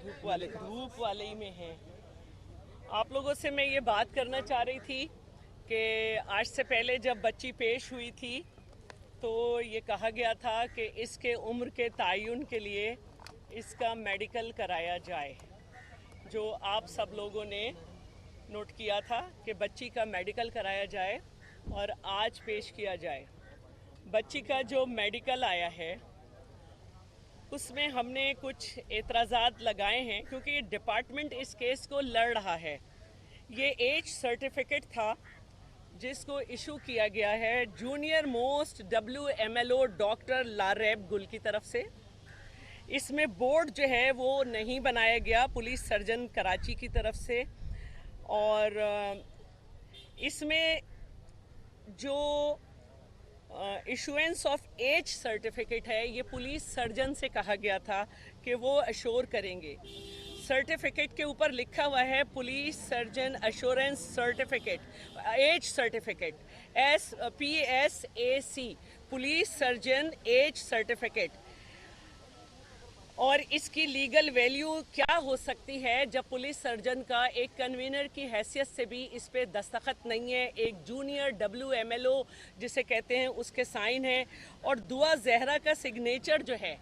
धूप वाले ही में हैं। आप लोगों से मैं ये बात करना चाह रही थी कि आज से पहले जब बच्ची पेश हुई थी तो ये कहा गया था कि इसके उम्र के तयन के लिए इसका मेडिकल कराया जाए। जो आप सब लोगों ने नोट किया था कि बच्ची का मेडिकल कराया जाए और आज पेश किया जाए। बच्ची का जो मेडिकल आया है उसमें हमने कुछ एतराज़ात लगाए हैं क्योंकि डिपार्टमेंट इस केस को लड़ रहा है। ये एज सर्टिफिकेट था जिसको इशू किया गया है junior most WMLO doctor Laraib Gul की तरफ से। इसमें बोर्ड जो है वो नहीं बनाया गया पुलिस सर्जन कराची की तरफ से, और इसमें जो इशुएंस ऑफ एज सर्टिफिकेट है ये पुलिस सर्जन से कहा गया था कि वो अश्योर करेंगे। सर्टिफिकेट के ऊपर लिखा हुआ है police surgeon assurance certificate, age certificate, PSAC, police surgeon age certificate. और इसकी लीगल वैल्यू क्या हो सकती है जब पुलिस सर्जन का एक कन्वीनर की हैसियत से भी इस पे दस्तखत नहीं है, एक जूनियर WMLO जिसे कहते हैं उसके साइन है, और दुआ जहरा का सिग्नेचर जो है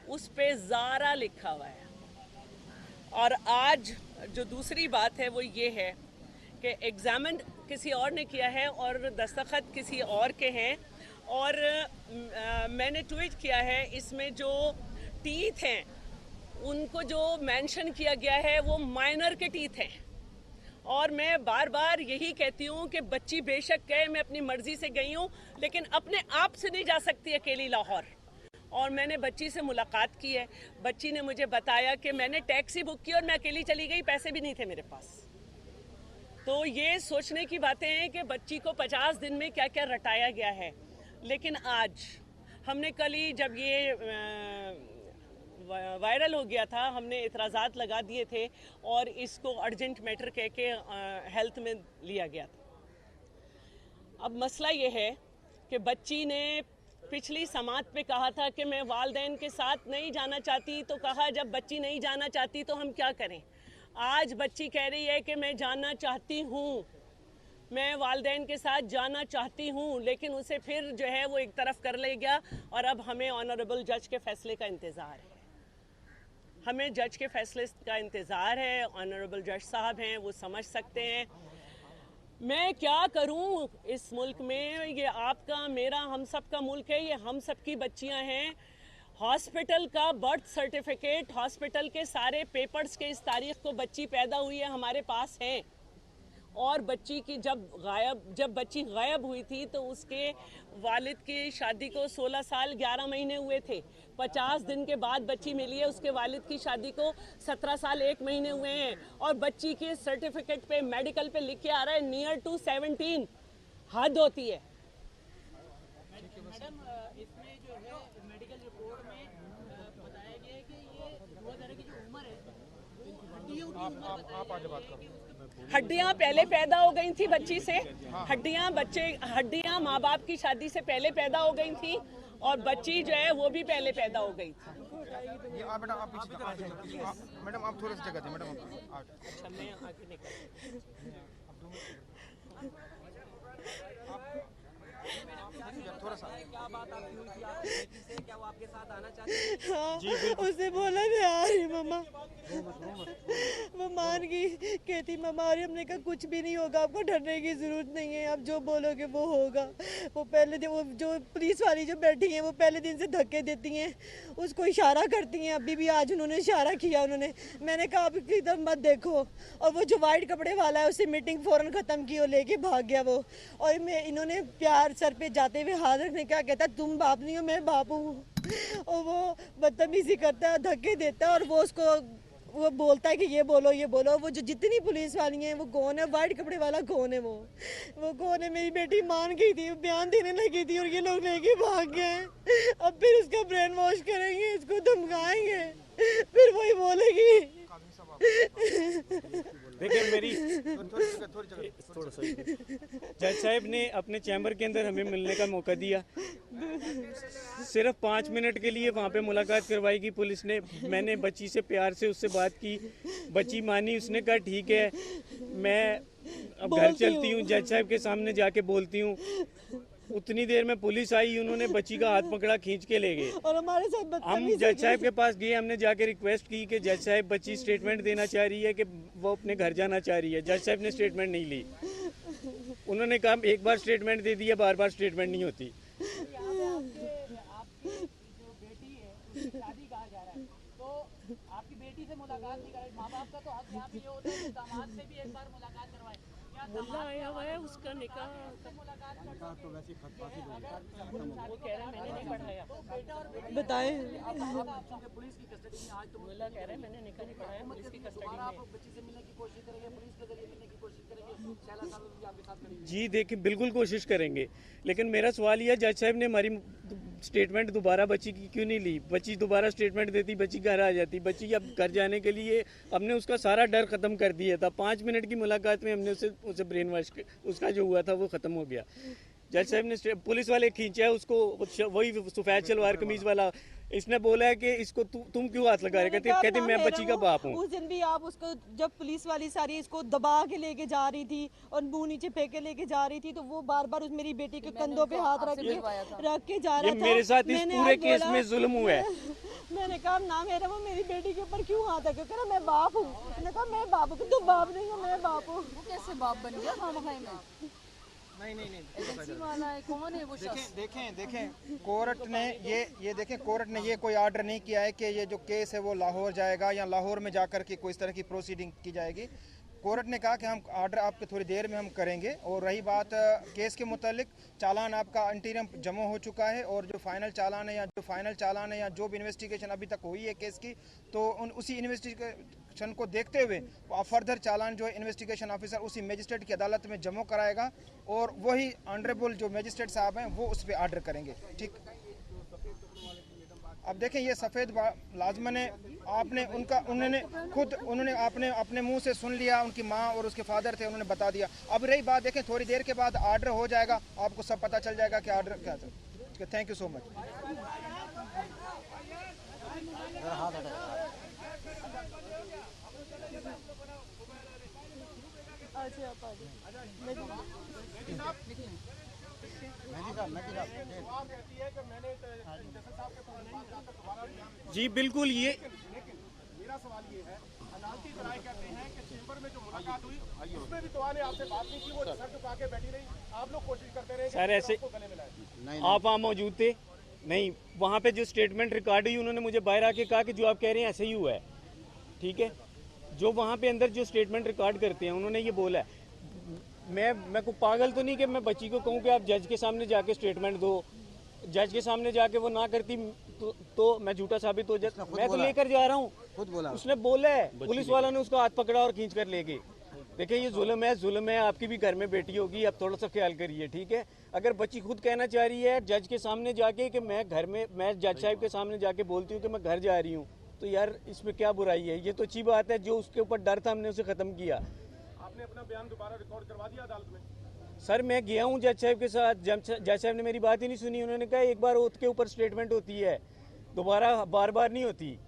उस पे ज़ारा लिखा हुआ है। और आज जो दूसरी बात है वो ये है कि एग्जामिन किसी और ने किया है और दस्तखत किसी और के हैं, और मैंने ट्वीट किया है इसमें जो टीथ हैं उनको जो मेंशन किया गया है वो माइनर के टीथ हैं। और मैं बार बार यही कहती हूँ कि बच्ची बेशक गए, मैं अपनी मर्जी से गई हूँ, लेकिन अपने आप से नहीं जा सकती अकेली लाहौर। और मैंने बच्ची से मुलाकात की है। बच्ची ने मुझे बताया कि मैंने टैक्सी बुक की और मैं अकेली चली गई, पैसे भी नहीं थे मेरे पास। तो ये सोचने की बातें हैं कि बच्ची को 50 दिन में क्या क्या रटाया गया है। लेकिन आज हमने कल ही जब ये वायरल हो गया था हमने एतराज़ात लगा दिए थे और इसको अर्जेंट मैटर कह के हेल्थ में लिया गया था। अब मसला ये है कि बच्ची ने पिछली समात पे कहा था कि मैं वालदैन के साथ नहीं जाना चाहती, तो कहा जब बच्ची नहीं जाना चाहती तो हम क्या करें। आज बच्ची कह रही है कि मैं जाना चाहती हूँ, मैं वालदैन के साथ जाना चाहती हूँ, लेकिन उसे फिर जो है वो एक तरफ कर ले गया। और अब हमें ऑनरेबल जज के फैसले का इंतज़ार है, हमें जज के फैसले का इंतज़ार है। ऑनरेबल जज साहब हैं, वो समझ सकते हैं। मैं क्या करूं इस मुल्क में, ये आपका मेरा हम सब का मुल्क है, ये हम सब की बच्चियां हैं। हॉस्पिटल का बर्थ सर्टिफिकेट, हॉस्पिटल के सारे पेपर्स के इस तारीख को बच्ची पैदा हुई है हमारे पास हैं। और बच्ची की जब बच्ची गायब हुई थी तो उसके वालिद की शादी को 16 साल 11 महीने हुए थे। 50 दिन के बाद बच्ची मिली है, उसके वालिद की शादी को 17 साल 1 महीने हुए हैं। और बच्ची के सर्टिफिकेट पे मेडिकल पे लिख के आ रहा है नियर टू 17। हद होती है। मैडम, इसमें जो है मेडिकल रिपोर्ट में बताया गया है कि ये दुआ जहरा की जो उम्र है वो हड्डियों की उम्र बताई जा रही है। हड्डियां पहले पैदा हो गई थी बच्ची से, हड्डियां माँ बाप की शादी से पहले पैदा हो गई थी, और बच्ची जो है वो भी पहले पैदा हो गई थी। मैडम आप थोड़ा सा जगह दें मैडम। अच्छा मैं आगे निकल थोड़ा सा। क्या बात आपकी हुई थी आपकी बेटी से, क्या वो आपके साथ आना चाहती है? हाँ, उसने बोला मैं आ रही मम्मा, वो मान गई, कहती मम्मा आ रही। हमने कहा कुछ भी नहीं होगा, आपको डरने की जरूरत नहीं है, आप जो बोलोगे वो होगा। वो पहले दिन वो जो पुलिस वाली जो बैठी हैं वो पहले दिन से धक्के देती हैं, उसको इशारा करती हैं। अभी भी आज उन्होंने इशारा किया, उन्होंने, मैंने कहा आप इधर मत देखो। और वो जो वाइट कपड़े वाला है उससे मीटिंग फ़ौरन ख़त्म की और लेके भाग गया वो। और मैं इन्होंने प्यार सर पे जाते हुए हाथ रखने क्या कहता तुम बाप नहीं हो मैं बाप हूँ। और वो बदतमीजी करता है, धक्के देता है, और वो उसको वो बोलता है कि ये बोलो ये बोलो। वो जो जितनी पुलिस वाली हैं वो कौन है, वाइट कपड़े वाला कौन है, वो कौन है। मेरी बेटी मान गई थी, बयान देने लगी थी और ये लोग लेके भाग गए। अब फिर उसका ब्रेन वॉश करेंगे, इसको धमकाएंगे, फिर वही बोलेगी। देखिए मेरी थोड़ी जगह थोड़ा सा जज साहब ने अपने चैम्बर के अंदर हमें मिलने का मौका दिया। सिर्फ 5 मिनट के लिए वहाँ पे मुलाकात करवाई की पुलिस ने। मैंने बच्ची से प्यार से उससे बात की, बच्ची मानी, उसने कहा ठीक है मैं अब घर चलती हूँ, जज साहब के सामने जाके बोलती हूँ। उतनी देर में पुलिस आई, उन्होंने बच्ची का हाथ पकड़ा, खींच के ले गए और हमारे साथ हम बदतमीजी जज साहब के पास गए। हमने जाके रिक्वेस्ट की कि जज साहब बच्ची स्टेटमेंट देना चाह रही है कि वो अपने घर जाना चाह रही है। जज साहब ने स्टेटमेंट नहीं ली। उन्होंने कहा एक बार स्टेटमेंट दे दिया, बार बार स्टेटमेंट नहीं होती। आपकी जो बेटी है उसकी शादी कहा जा रहा है, तो आपकी बेटी से मुलाकात नहीं कराई। माँ बाप का तो हक यहाँ पे ये होता है कि दामाद से भी एक बार मुलाकात करवाए। क्या मुल्ला आया हुआ है, उसका निकाह से मुलाकात कर तो वैसे ही वो कह रहे हैं मैंने नहीं पढ़ाया। बताएं। पुलिस की कस्टडी में आज तो मुल्ला कह रहे हैं मैंने निकाह नहीं पढ़ाया, पुलिस की कस्टडी में। आप बच्ची से मिलने की कोशिश करेंगे, पुलिस के जरिए मिलने की कोशिश करेंगे, शैला साहब भी आपके साथ करेंगे। जी देखिए बिल्कुल कोशिश करेंगे, लेकिन मेरा सवाल यह है जज साहब ने हमारी स्टेटमेंट दोबारा बच्ची की क्यों नहीं ली? बच्ची दोबारा स्टेटमेंट देती, बच्ची घर आ जाती। बच्ची अब घर जाने के लिए हमने उसका सारा डर खत्म कर दिया था। 5 मिनट की मुलाकात में हमने उसे ब्रेन वॉश, उसका जो हुआ था वो खत्म हो गया। जज साहब ने, पुलिस वाले खींचा है उसको, वही सफेद शलवार कमीज वाला, इसने बोला है कि इसको तुम क्यों हाथ लगा रहे? कहते मैं बच्ची का बाप हूँ। उस दिन भी आप उसको, जब पुलिस वाली सारी इसको दबा के लेके जा रही थी और मुंह नीचे फेंक के लेके जा रही थी, तो वो बार बार उस मेरी बेटी के कंधों पे हाथ रख के जा रहा ये था। मेरे साथ इस मैंने पूरे आज केस बोला- में जुल्म हुआ है। मैंने कहा ना मेरा वो मेरी बेटी के ऊपर क्यों हाथ रखे? कह रहा मैं बाप हूँ। मैंने कहा मैं बाप हूँ। तू बाप नहीं है, मैं बाप हूँ। कैसे बाप बन गया खाम खाई में? नहीं एजेंसी वाला है, कौन है वो शख्स? देखें कोर्ट ने ये देखें, कोर्ट ने ये कोई ऑर्डर नहीं किया है कि ये जो केस है वो लाहौर जाएगा या लाहौर में जाकर के कोई इस तरह की प्रोसीडिंग की जाएगी। कोर्ट ने कहा कि हम ऑर्डर आपके थोड़ी देर में हम करेंगे। और रही बात केस के मुतालिक, चालान आपका इंटीरियम जमा हो चुका है और जो फाइनल चालान है या जो भी इन्वेस्टिगेशन अभी तक हुई है केस की, तो उसी इन्वेस्टिगेशन को देखते हुए फर्दर चालान जो है इन्वेस्टिगेशन ऑफिसर उसी मजिस्ट्रेट की अदालत में जमा कराएगा और वही ऑनरेबल जो मजिस्ट्रेट साहब हैं वो उस पर ऑर्डर करेंगे। ठीक, अब देखें ये सफ़ेद लाजमन है, उन्होंने आपने अपने मुंह से सुन लिया, उनकी माँ और उसके फादर थे, उन्होंने बता दिया। अब रही बात, देखें थोड़ी देर के बाद ऑर्डर हो जाएगा, आपको सब पता चल जाएगा कि ऑर्डर क्या था। ठीक है, थैंक यू सो मच। जी बिल्कुल, ये मेरा सवाल ये है, अदालती राय कहते हैं कि चेंबर में जो मुलाकात हुई उसमें भी तो ने आपसे बात नहीं की, वो सर झुका के बैठी रही, आप लोग कोशिश करते रहे सर ऐसे गले मिलाए। आप वहाँ मौजूद थे नहीं? वहाँ पे जो स्टेटमेंट रिकॉर्ड हुई, उन्होंने मुझे बाहर आके कहा कि जो आप कह रहे हैं ऐसे ही हुआ है। ठीक है, जो वहाँ पे अंदर जो स्टेटमेंट रिकॉर्ड करते हैं उन्होंने ये बोला है। मैं को पागल तो नहीं कि मैं बच्ची को कहूँ कि आप जज के सामने जाके स्टेटमेंट दो। जज के सामने जाके वो ना करती तो मैं झूठा साबित हो जाता। मैं तो लेकर जा रहा हूँ, खुद बोला, उसने बोला है, पुलिस वालों ने उसका हाथ पकड़ा और खींच कर ले गए। देखिए ये जुल्म है। आपकी भी घर में बेटी होगी, आप थोड़ा सा ख्याल करिए। ठीक है, अगर बच्ची खुद कहना चाह रही है जज के सामने जाके कि मैं घर में, मैं जज साहब के सामने जाके बोलती हूँ कि मैं घर जा रही हूँ, तो यार इसमें क्या बुराई है? ये तो अच्छी बात है। जो उसके ऊपर डर था हमने उसे खत्म किया। आपने अपना बयान दोबारा रिकॉर्ड करवा दिया अदालत में? सर मैं गया हूँ जज साहब के साथ, जज साहब ने मेरी बात ही नहीं सुनी। उन्होंने कहा एक बार ओथ के ऊपर स्टेटमेंट होती है, दोबारा बार बार नहीं होती।